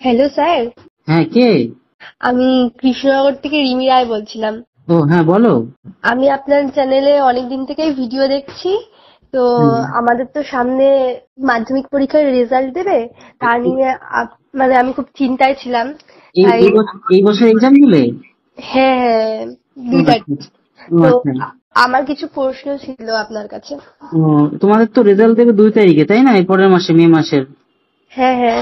Hello sir, হ্যাঁ, কে? আমি কৃষ্ণনগর থেকে রিমি রায় বলছিলাম। ও হ্যাঁ, বলো। আমি আপনার চ্যানেলে অনেকদিন থেকেই ভিডিও দেখছি। তো হুম। আমাদের তো সামনে মাধ্যমিক পরীক্ষার রেজাল্ট দেবে, তা নিয়ে মানে আমি খুব চিন্তায় ছিলাম। এই তাই এই বছর এই বছর এক্সাম দিলে? হ্যাঁ হ্যাঁ, ও 2টা। আচ্ছা আচ্ছা। ও তো আচ্ছা। আমার কিছু প্রশ্ন ছিল আপনার কাছে। ও, তোমাদের তো রেজাল্ট দেবে 2 তারিখে, তাই না? এই পরের মাসে, মে মাসের। হ্যাঁ হ্যাঁ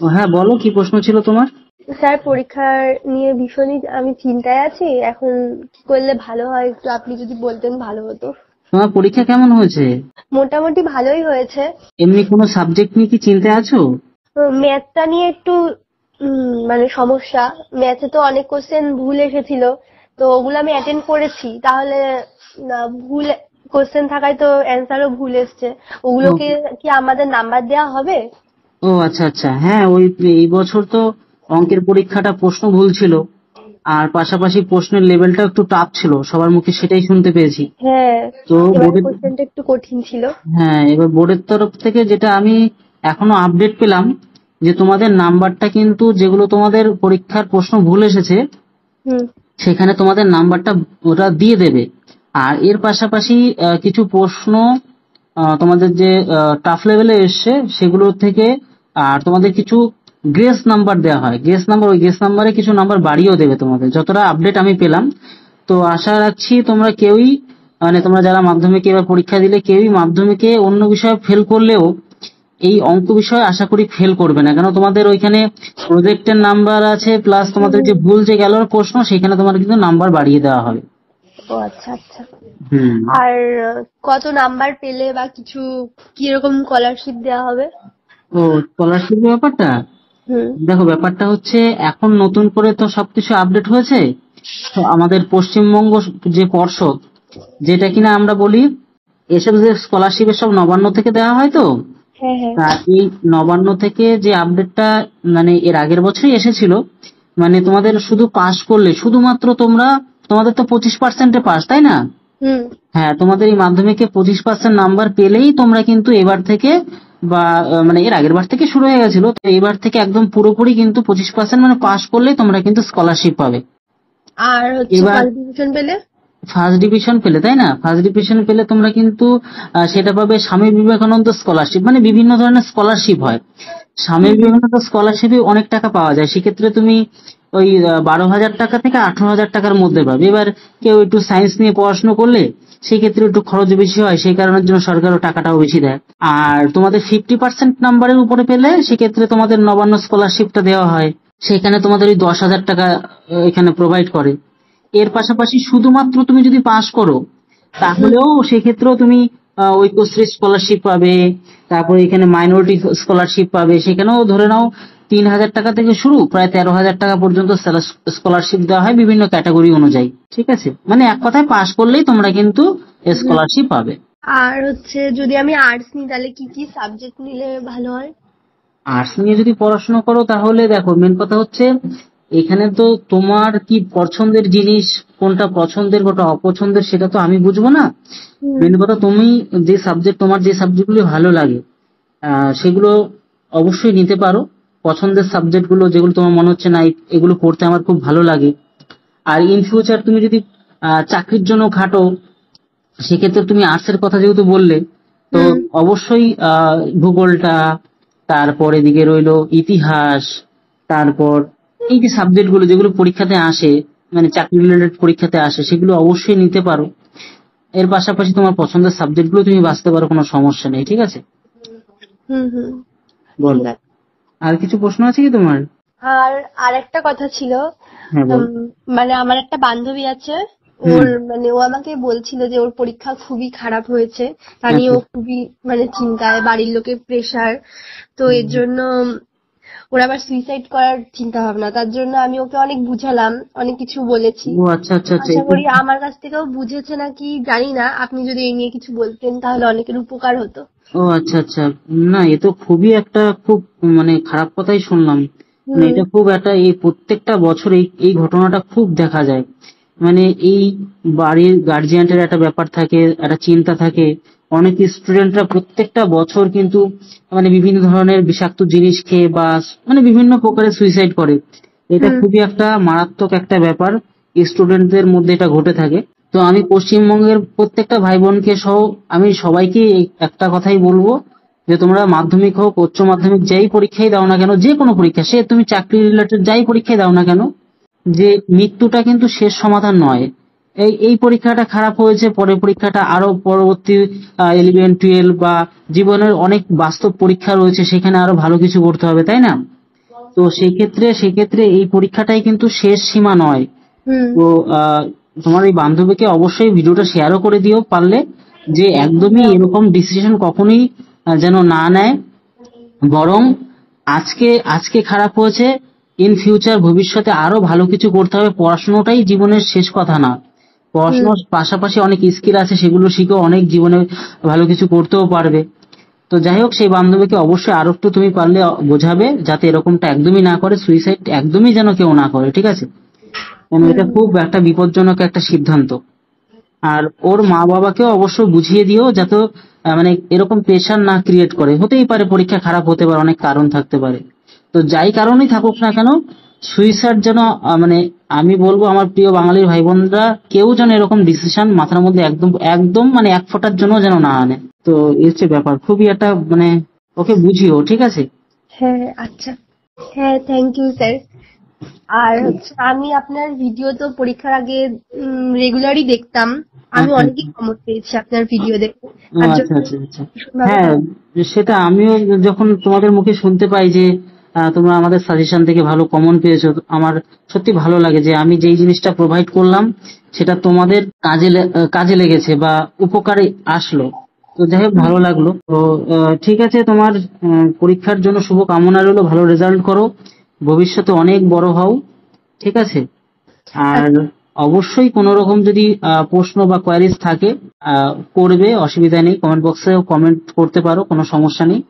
ও হ্যাঁ, বলো কি প্রশ্ন ছিল তোমার? স্যার, পরীক্ষার নিয়ে ভীষণই আমি চিন্তায় আছি। এখন কি করলে ভালো হয়, একটু আপনি যদি বলতেন ভালো হতো। তোমার পরীক্ষা কেমন হয়েছে? মোটামুটি ভালোই হয়েছে। এমনি কোনো সাবজেক্ট নিয়ে কি চিন্তায় আছো? ম্যাথটা নিয়ে একটু মানে সমস্যা। ম্যাথে তো অনেক কোশ্চেন ভুল এসেছিল, তো ওগুলো আমি অ্যাটেন্ড করেছি। তাহলে ভুল কোশ্চেন থাকায় তো অ্যান্সারও ভুল এসছে। ও ওগুলোকে কি আমাদের নাম্বার দেওয়া হবে? ও আচ্ছা আচ্ছা, হ্যাঁ ওই এই বছর তো অঙ্কের পরীক্ষাটা প্রশ্ন ভুল ছিল, আর পাশাপাশি প্রশ্নের লেভেলটা একটু টাফ ছিল, সবার মুখে সেটাই শুনতে পেয়েছি। হ্যাঁ, তো এবারে বোর্ডের কোশ্চেনটা একটু কঠিন ছিল। হ্যাঁ, এবার বোর্ডের তরফ থেকে যেটা আমি এখনো আপডেট পেলাম, যে তোমাদের নাম্বারটা কিন্তু, যেগুলো তোমাদের পরীক্ষার প্রশ্ন ভুল এসেছে হুম। সেখানে তোমাদের নাম্বারটা ওরা দিয়ে দেবে। আর এর পাশাপাশি কিছু প্রশ্ন তোমাদের যে টাফ লেভেলে এসছে সেগুলোর থেকে, আর তোমাদের কিছু গ্রেস নাম্বার দেওয়া হয়। গ্রেস নাম্বার, ওই গ্রেস নাম্বারে কিছু নাম্বার বাড়িয়েও দেবে তোমাদের, যতটা আপডেট আমি পেলাম। তো আশা রাখছি তোমরা কেউই, মানে তোমরা যারা মাধ্যমিকে এবার পরীক্ষা দিলে, কেউই মাধ্যমিকে অন্য বিষয়ে ফেল করলেও এই অঙ্ক বিষয়ে আশা করি ফেল করবে না। কেন, তোমাদের ওইখানে প্রজেক্টের নাম্বার আছে, প্লাস তোমাদের যে ভুল যে গেল প্রশ্ন, সেখানে তোমার কিন্তু নাম্বার বাড়িয়ে দেওয়া হবে। ও আচ্ছা আচ্ছা। হুম। আর কত নাম্বার পেলে বা কিছু কিরকম স্কলারশিপ দেওয়া হবে? তো স্কলারশিপের ব্যাপারটা, হুম দেখো ব্যাপারটা হচ্ছে, এখন নতুন করে তো সবকিছু আপডেট হয়েছে। তো আমাদের পশ্চিমবঙ্গ যে পর্ষদ, যেটা কিনা আমরা বলি, এসব যে স্কলারশিপের সব নবান্ন থেকে দেওয়া হয়। তো হ্যাঁ হ্যাঁ তা এই নবান্ন থেকে যে আপডেটটা, মানে এর আগের বছরই এসেছিল, মানে তোমাদের শুধু পাস করলে, শুধুমাত্র তোমরা, তোমাদের তো 25%-এ পাস, তাই না? হুম। হ্যাঁ, তোমাদের এই মাধ্যমিকে 25% নাম্বার পেলেই তোমরা কিন্তু এবার থেকে, বা মানে এর আগের বার থেকে শুরু হয়ে গেছিল, তো এবার থেকে একদম পুরোপুরি কিন্তু 25%, মানে পাস করলেই তোমরা কিন্তু স্কলারশিপ পাবে। আর হচ্ছে এবার ফার্স্ট ডিভিশন পেলে? ফার্স্ট ডিভিশন পেলে, তাই না? ফার্স্ট ডিভিশন পেলে তোমরা কিন্তু সেটা পাবে স্বামী বিবেকানন্দ স্কলারশিপ, মানে বিভিন্ন ধরনের স্কলারশিপ হয়। স্বামী হুম হুম। বিবেকানন্দ স্কলারশিপে অনেক টাকা পাওয়া যায়, সেক্ষেত্রে তুমি ওই 12,000 টাকা থেকে 18,000 টাকার মধ্যে পাবে। এবার কেউ একটু সায়েন্স নিয়ে পড়াশোনা করলে সেক্ষেত্রে একটু খরচ বেশি হয়, সেই কারণের জন্য সরকারও টাকাটাও বেশি দেয়। আর তোমাদের 50% নাম্বারের উপরে পেলে সেক্ষেত্রে তোমাদের নবান্ন স্কলারশিপটা দেওয়া হয়, সেখানে তোমাদের ওই 10,000 টাকা এখানে প্রোভাইড করে। এর পাশাপাশি শুধুমাত্র তুমি যদি পাস করো, তাহলেও সেক্ষেত্রেও তুমি ঐক্যশ্রী স্কলারশিপ পাবে। তারপরে এখানে মাইনরিটি স্কলারশিপ পাবে, সেখানেও ধরে নাও 3,000 টাকা থেকে শুরু, প্রায় 13,000 টাকা পর্যন্ত স্কলারশিপ দেওয়া হয় বিভিন্ন ক্যাটাগরি অনুযায়ী। ঠিক আছে, মানে এক কথায় পাস করলেই তোমরা কিন্তু হুম। স্কলারশিপ পাবে। আর হচ্ছে যদি আমি আর্টস নিই তাহলে কি কি সাবজেক্ট নিলে ভালো হয়? আর্টস নিয়ে যদি পড়াশোনা করো, তাহলে দেখো মেন কথা হচ্ছে, এখানে তো তোমার কি পছন্দের জিনিস, কোনটা পছন্দের কোনটা অপছন্দের, সেটা তো আমি বুঝবো না। হুম মেন কথা, তুমি যে সাবজেক্ট, তোমার যে সাবজেক্টগুলো ভালো লাগে সেগুলো অবশ্যই নিতে পারো। পছন্দের সাবজেক্টগুলো, যেগুলো তোমার মনে হচ্ছে না এগুলো পড়তে আমার খুব ভালো লাগে। আর ইন ফিউচার তুমি যদি চাকরির জন্য খাটো, সেক্ষেত্রে তুমি আর্টসের কথা যেহেতু বললে, তো হুম। অবশ্যই ভূগোলটা, তারপর এদিকে রইলো ইতিহাস, তারপর এই যে সাবজেক্টগুলো যেগুলো পরীক্ষাতে আসে, মানে চাকরি রিলেটেড পরীক্ষাতে আসে, সেগুলো অবশ্যই নিতে পারো। এর পাশাপাশি তোমার পছন্দের সাবজেক্টগুলো তুমি বাঁচতে পারো, কোনো সমস্যা নেই। ঠিক আছে, হুম হুম। বলো। ঠিক আছে। আর কিছু প্রশ্ন আছে কি তোমার? আর আরেকটা কথা ছিল। হ্যাঁ, বল। উম, মানে আমার একটা বান্ধবী আছে। হুম। ওর মানে ও আমাকে বলছিল যে ওর পরীক্ষা খুবই খারাপ হয়েছে। তা নিয়ে আচ্ছা। ও খুবই মানে চিন্তায়, বাড়ির লোকের প্রেসার। তো এর হুম। জন্য ওর আবার সুইসাইড করার চিন্তা ভাবনা। তার জন্য আমি ওকে অনেক বুঝালাম, অনেক কিছু বলেছি। ও আচ্ছা আচ্ছা আচ্ছা, আশা করি আমার কাছ থেকেও বুঝেছে নাকি জানি না। আপনি যদি এই নিয়ে কিছু বলতেন তাহলে অনেকের উপকার হতো। ও আচ্ছা আচ্ছা। না, এ তো খুবই একটা খুব, মানে খারাপ কথাই শুনলাম। মানে হুম এটা খুব একটা, এই প্রত্যেকটা বছর এই এই ঘটনাটা খুব দেখা যায়। মানে এই বাড়ির গার্জিয়ানদের একটা ব্যাপার থাকে, একটা চিন্তা থাকে, অনেক স্টুডেন্টরা প্রত্যেকটা বছর কিন্তু মানে বিভিন্ন ধরনের বিষাক্ত জিনিস খেয়ে বা মানে বিভিন্ন প্রকারের সুইসাইড করে। এটা খুবই একটা মারাত্মক একটা ব্যাপার, স্টুডেন্টদের মধ্যে এটা ঘটে থাকে। তো আমি পশ্চিমবঙ্গের প্রত্যেকটা ভাই বোনকে সহ আমি সবাইকে এই একটা কথাই বলবো যে তোমরা মাধ্যমিক হোক, উচ্চ মাধ্যমিক যাই পরীক্ষাই দাও না কেন, যে কোনো পরীক্ষা, সে তুমি চাকরি রিলেটেড যাই পরীক্ষায় দাও না কেন, যে মৃত্যুটা কিন্তু শেষ সমাধান নয়। এই এই পরীক্ষাটা খারাপ হয়েছে, পরের পরীক্ষাটা আরো পরবর্তী 11-12 বা জীবনের অনেক বাস্তব পরীক্ষা রয়েছে, সেখানে আরো ভালো কিছু করতে হবে, তাই না? তো সেক্ষেত্রে এই পরীক্ষাটাই কিন্তু শেষ সীমা নয়। তো তোমার এই বান্ধবীকে অবশ্যই ভিডিওটা শেয়ারও করে দিও পারলে, যে একদমই এরকম ডিসিশন কখনোই যেন না নেয়, বরং আজকে আজকে খারাপ হয়েছে, ইন ফিউচার ভবিষ্যতে আরো ভালো কিছু করতে হবে। পড়াশোনাটাই জীবনের শেষ কথা না, পড়াশোনার পাশাপাশি অনেক স্কিল আছে, সেগুলো শিখেও অনেক জীবনে ভালো কিছু করতেও পারবে। তো যাই হোক, সেই বান্ধবীকে অবশ্যই আরো একটু তুমি পারলে বোঝাবে যাতে এরকমটা একদমই না করে, সুইসাইড একদমই যেন কেউ না করে, ঠিক আছে? কারণ এটা খুব একটা বিপজ্জনক একটা সিদ্ধান্ত। আর ওর মা বাবাকেও অবশ্য বুঝিয়ে দিও যাতে মানে এরকম প্রেশার না ক্রিয়েট করে। হতেই পারে পরীক্ষা খারাপ হতে পারে, অনেক কারণ থাকতে পারে, তো যাই কারণেই থাকুক না কেন, সুইসাইড যেন মানে আমি বলবো আমার প্রিয় বাঙালির ভাই বোনরা কেউ যেন এরকম ডিসিশন মাথার মধ্যে একদম একদম মানে এক ফোঁটার জন্য যেন না আনে। তো এই হচ্ছে ব্যাপার, খুবই একটা মানে ওকে বুঝিও, ঠিক আছে? হ্যাঁ, আচ্ছা। হ্যাঁ, থ্যাংক ইউ স্যার। আর আমি আপনার ভিডিও তো পরীক্ষার আগে রেগুলারই দেখতাম। আমি অনেকই কমন পেয়েছি আপনার ভিডিও দেখে। আচ্ছা আচ্ছা আচ্ছা। হ্যাঁ, সেটা আমিও যখন তোমাদের মুখে শুনতে পাই যে তোমরা আমাদের সাজেশন থেকে ভালো কমন পেয়েছো, আমার সত্যি ভালো লাগে যে আমি যেই জিনিসটা প্রোভাইড করলাম সেটা তোমাদের কাজে লেগেছে বা উপকারে আসলো। তো যাই হোক, ভালো লাগলো। তো ঠিক আছে, তোমার পরীক্ষার জন্য শুভ কামনা রইলো, ভালো রেজাল্ট করো, ভবিষ্যতে অনেক বড় হও, ঠিক আছে? আর অবশ্যই কোন রকম যদি প্রশ্ন বা কোয়ারিজ থাকে করবে, অসুবিধা নেই, কমেন্ট বক্সেও কমেন্ট করতে পারো, কোনো সমস্যা নেই।